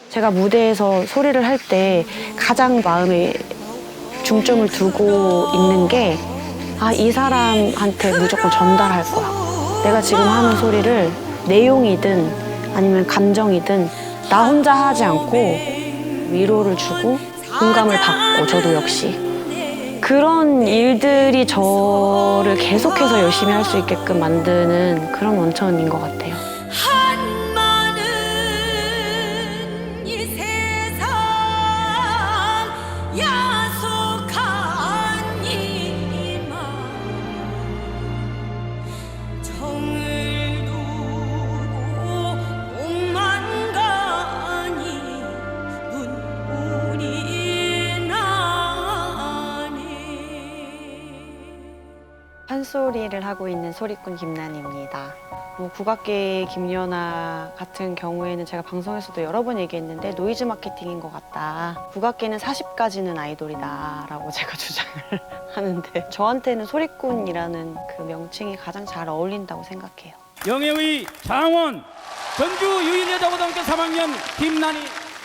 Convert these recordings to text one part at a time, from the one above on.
제가 무대에서 소리를 할 때 가장 마음에 중점을 두고 있는 게 이 사람한테 무조건 전달할 거야. 내가 지금 하는 소리를 내용이든 아니면 감정이든 나 혼자 하지 않고 위로를 주고 공감을 받고 저도 역시 그런 일들이 저를 계속해서 열심히 할 수 있게끔 만드는 그런 원천인 것 같아요. 한마는 이 세상 야속한 이만 정을 두고 몸만 가니 눈물이 나네. 판소리를 하고 있는 소리꾼 김난입니다. 국악계 김연아 같은 경우에는 제가 방송에서도 여러 번 얘기했는데 노이즈 마케팅인 것 같다. 국악계는 40까지는 아이돌이다 라고 제가 주장을 하는데 저한테는 소리꾼이라는 그 명칭이 가장 잘 어울린다고 생각해요. 영예의 장원 전주 유일여자고등학교 3학년 김난희.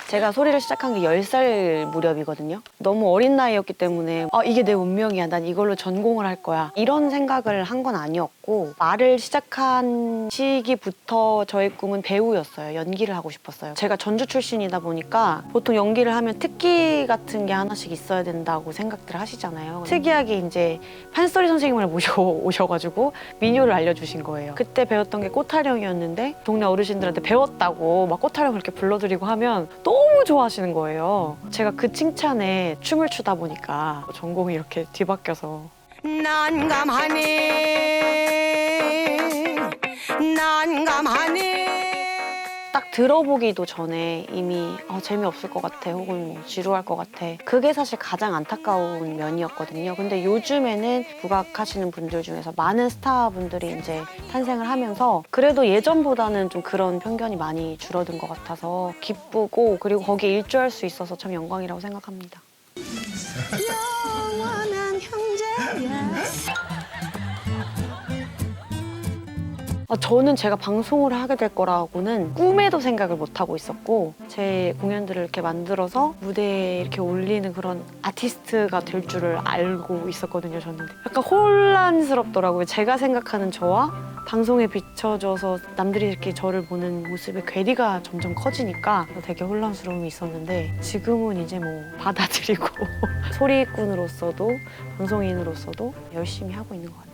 제가 소리를 시작한 게 10살 무렵이거든요. 너무 어린 나이였기 때문에 이게 내 운명이야. 난 이걸로 전공을 할 거야. 이런 생각을 한 건 아니었고 말을 시작한 시기부터 저의 꿈은 배우였어요. 연기를 하고 싶었어요. 제가 전주 출신이다 보니까 보통 연기를 하면 특기 같은 게 하나씩 있어야 된다고 생각들 하시잖아요. 특이하게 이제 판소리 선생님을 모셔오셔가지고 민요를 알려주신 거예요. 그때 배웠던 게 꽃타령이었는데 동네 어르신들한테 배웠다고 막 꽃타령 그렇게 불러드리고 하면 너무 좋아하시는 거예요. 제가 그 칭찬에 춤을 추다 보니까 전공이 이렇게 뒤바뀌어서 난감하네. 딱 들어보기도 전에 이미 재미없을 것 같아 혹은 뭐 지루할 것 같아. 그게 사실 가장 안타까운 면이었거든요. 근데 요즘에는 국악하시는 분들 중에서 많은 스타분들이 이제 탄생을 하면서 그래도 예전보다는 좀 그런 편견이 많이 줄어든 것 같아서 기쁘고 그리고 거기에 일조할 수 있어서 참 영광이라고 생각합니다. 영원한 형제야. 저는 제가 방송을 하게 될 거라고는 꿈에도 생각을 못 하고 있었고 제 공연들을 이렇게 만들어서 무대에 이렇게 올리는 그런 아티스트가 될 줄을 알고 있었거든요. 저는 약간 혼란스럽더라고요. 제가 생각하는 저와 방송에 비춰져서 남들이 이렇게 저를 보는 모습의 괴리가 점점 커지니까 되게 혼란스러움이 있었는데 지금은 이제 뭐 받아들이고 소리꾼으로서도 방송인으로서도 열심히 하고 있는 것 같아요.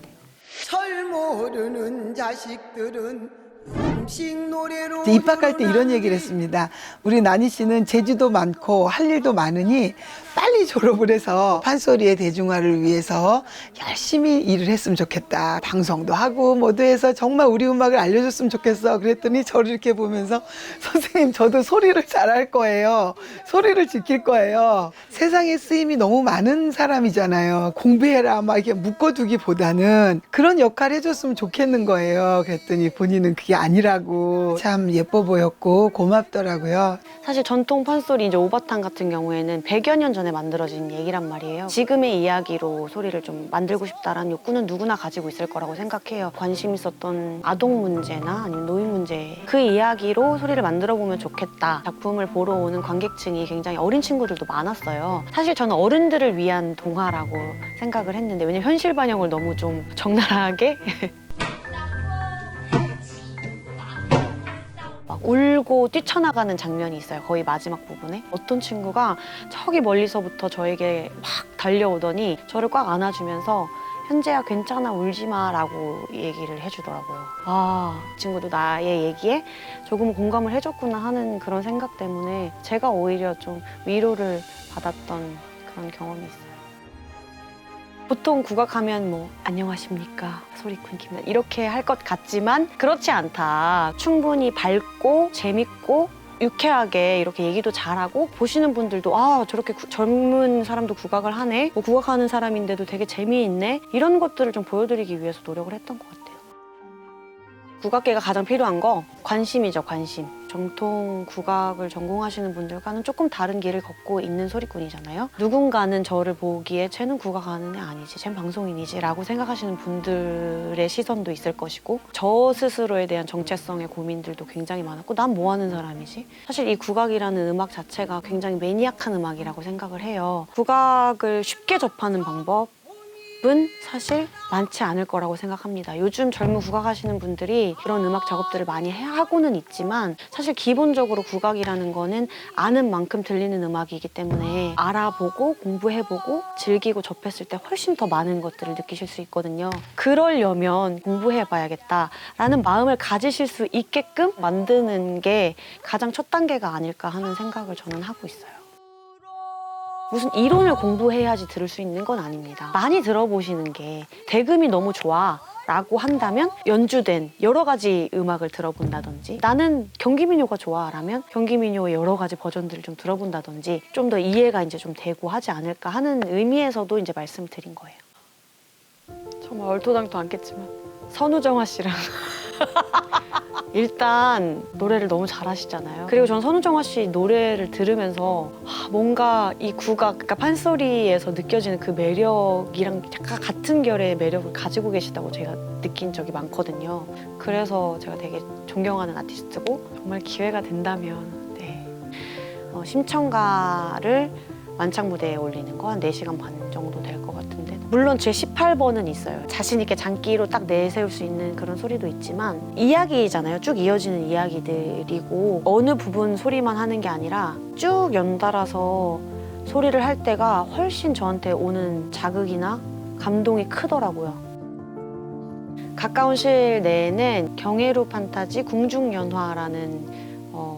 철 모르는 자식들은 음식 노래로 입학할 때 이런 얘기를 했습니다. 우리 나니 씨는 재주도 많고 할 일도 많으니 빨리 졸업을 해서 판소리의 대중화를 위해서 열심히 일을 했으면 좋겠다. 방송도 하고 뭐도 해서 정말 우리 음악을 알려줬으면 좋겠어. 그랬더니 저를 이렇게 보면서 선생님 저도 소리를 잘할 거예요. 소리를 지킬 거예요. 세상에 쓰임이 너무 많은 사람이잖아요. 공부해라 막 이렇게 묶어두기보다는 그런 역할 해줬으면 좋겠는 거예요. 그랬더니 본인은 그게 아니라고 참 예뻐 보였고 고맙더라고요. 사실 전통 판소리 이제 오바탕 같은 경우에는 100여 년 전에 만들어진 얘기란 말이에요. 지금의 이야기로 소리를 좀 만들고 싶다라는 욕구는 누구나 가지고 있을 거라고 생각해요. 관심 있었던 아동 문제나 아니면 노인 문제 그 이야기로 소리를 만들어 보면 좋겠다. 작품을 보러 오는 관객층이 굉장히 어린 친구들도 많았어요. 사실 저는 어른들을 위한 동화라고 생각을 했는데 왜냐면 현실 반영을 너무 좀 적나라하게 막 울고 뛰쳐나가는 장면이 있어요. 거의 마지막 부분에. 어떤 친구가 저기 멀리서부터 저에게 막 달려오더니 저를 꽉 안아주면서 현재야 괜찮아 울지 마 라고 얘기를 해주더라고요. 이 친구도 나의 얘기에 조금 공감을 해줬구나 하는 그런 생각 때문에 제가 오히려 좀 위로를 받았던 그런 경험이 있어요. 보통 국악하면 뭐 안녕하십니까 소리꾼 김난 이렇게 할 것 같지만 그렇지 않다. 충분히 밝고 재밌고 유쾌하게 이렇게 얘기도 잘하고 보시는 분들도 저렇게 젊은 사람도 국악을 하네 국악하는 사람인데도 되게 재미있네 이런 것들을 좀 보여드리기 위해서 노력을 했던 것 같아요. 국악계가 가장 필요한 거 관심이죠. 관심. 정통 국악을 전공하시는 분들과는 조금 다른 길을 걷고 있는 소리꾼이잖아요. 누군가는 저를 보기에 쟤는 국악하는 애 아니지, 쟤는 방송인이지 라고 생각하시는 분들의 시선도 있을 것이고 저 스스로에 대한 정체성의 고민들도 굉장히 많았고 난 뭐 하는 사람이지? 사실 이 국악이라는 음악 자체가 굉장히 매니악한 음악이라고 생각을 해요. 국악을 쉽게 접하는 방법 은 사실 많지 않을 거라고 생각합니다. 요즘 젊은 국악하시는 분들이 그런 음악 작업들을 많이 하고는 있지만 사실 기본적으로 국악이라는 거는 아는 만큼 들리는 음악이기 때문에 알아보고 공부해보고 즐기고 접했을 때 훨씬 더 많은 것들을 느끼실 수 있거든요. 그러려면 공부해봐야겠다라는 마음을 가지실 수 있게끔 만드는 게 가장 첫 단계가 아닐까 하는 생각을 저는 하고 있어요. 무슨 이론을 공부해야지 들을 수 있는 건 아닙니다. 많이 들어보시는 게 대금이 너무 좋아 라고 한다면 연주된 여러 가지 음악을 들어본다든지 나는 경기민요가 좋아 라면 경기민요의 여러 가지 버전들을 좀 들어본다든지 좀 더 이해가 이제 좀 되고 하지 않을까 하는 의미에서도 이제 말씀을 드린 거예요. 정말 얼토당토 않겠지만 선우정아 씨랑 일단 노래를 너무 잘하시잖아요. 그리고 전 선우정아 씨 노래를 들으면서 뭔가 이 국악, 그러니까 판소리에서 느껴지는 그 매력이랑 약간 같은 결의 매력을 가지고 계시다고 제가 느낀 적이 많거든요. 그래서 제가 되게 존경하는 아티스트고 정말 기회가 된다면 심청가를 만창 무대에 올리는 거 한 4시간 반 정도 될 것 같은데 물론 제 18번은 있어요. 자신 있게 장기로 딱 내세울 수 있는 그런 소리도 있지만 이야기잖아요. 쭉 이어지는 이야기들이고 어느 부분 소리만 하는 게 아니라 쭉 연달아서 소리를 할 때가 훨씬 저한테 오는 자극이나 감동이 크더라고요. 가까운 시일 내에는 경혜루 판타지 궁중연화라는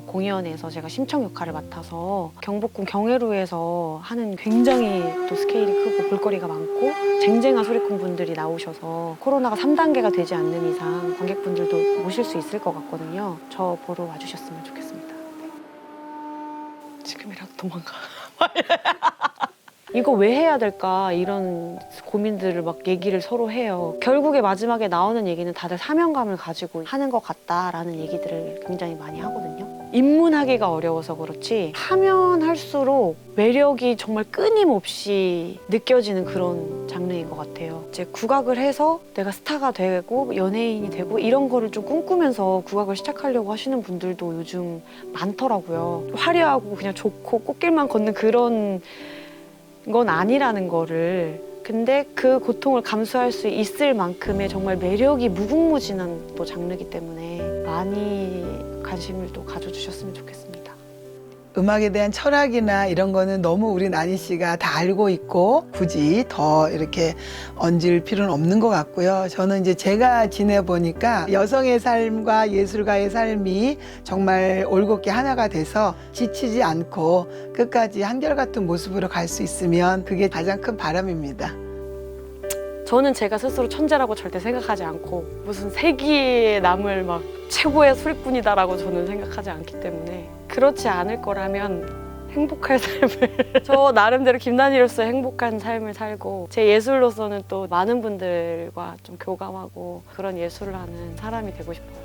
공연에서 제가 심청 역할을 맡아서 경복궁 경혜루에서 하는 굉장히 또 스케일이 크고 볼거리가 많고 쟁쟁한 소리꾼 분들이 나오셔서 코로나가 3단계가 되지 않는 이상 관객분들도 모실 수 있을 것 같거든요. 저 보러 와주셨으면 좋겠습니다. 네. 지금이라도 도망가. 이거 왜 해야 될까 이런 고민들을 막 얘기를 서로 해요. 결국에 마지막에 나오는 얘기는 다들 사명감을 가지고 하는 것 같다라는 얘기들을 굉장히 많이 하거든요. 입문하기가 어려워서 그렇지 하면 할수록 매력이 정말 끊임없이 느껴지는 그런 장르인 것 같아요. 이제 국악을 해서 내가 스타가 되고 연예인이 되고 이런 거를 좀 꿈꾸면서 국악을 시작하려고 하시는 분들도 요즘 많더라고요. 화려하고 그냥 좋고 꽃길만 걷는 그런 건 아니라는 거를 근데 그 고통을 감수할 수 있을 만큼의 정말 매력이 무궁무진한 또 장르이기 때문에 많이 관심을 또 가져주셨으면 좋겠습니다. 음악에 대한 철학이나 이런 거는 너무 우리 나니 씨가 다 알고 있고 굳이 더 이렇게 얹을 필요는 없는 것 같고요. 저는 이제 제가 지내보니까 여성의 삶과 예술가의 삶이 정말 올곧게 하나가 돼서 지치지 않고 끝까지 한결같은 모습으로 갈 수 있으면 그게 가장 큰 바람입니다. 저는 제가 스스로 천재라고 절대 생각하지 않고 무슨 세기에 남을 막 최고의 소리꾼이다라고 저는 생각하지 않기 때문에 그렇지 않을 거라면 행복할 삶을 저 나름대로 김나니로서 행복한 삶을 살고 제 예술로서는 또 많은 분들과 좀 교감하고 그런 예술을 하는 사람이 되고 싶어요.